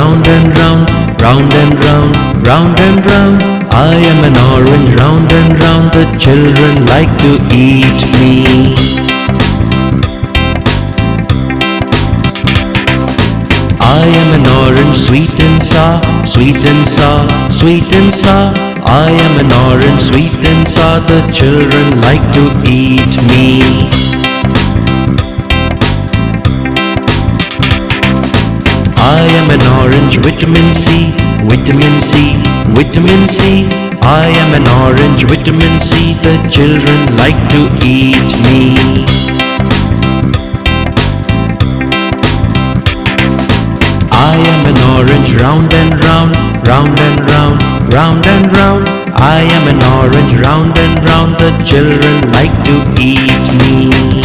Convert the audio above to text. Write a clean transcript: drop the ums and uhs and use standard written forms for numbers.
round and round, round and round, round and round. I am an orange, round and round, the children like to eat me. I am an orange, sweet and sour, sweet and sour, sweet and sour. I am an orange, sweet and sour, the children like to eat me. I am an orange, vitamin C, vitamin C, vitamin C. I am an orange, vitamin C, the children like to eat me. I am an orange, round and round, round and round, round and round. I am an orange, round and round, the children like to eat me.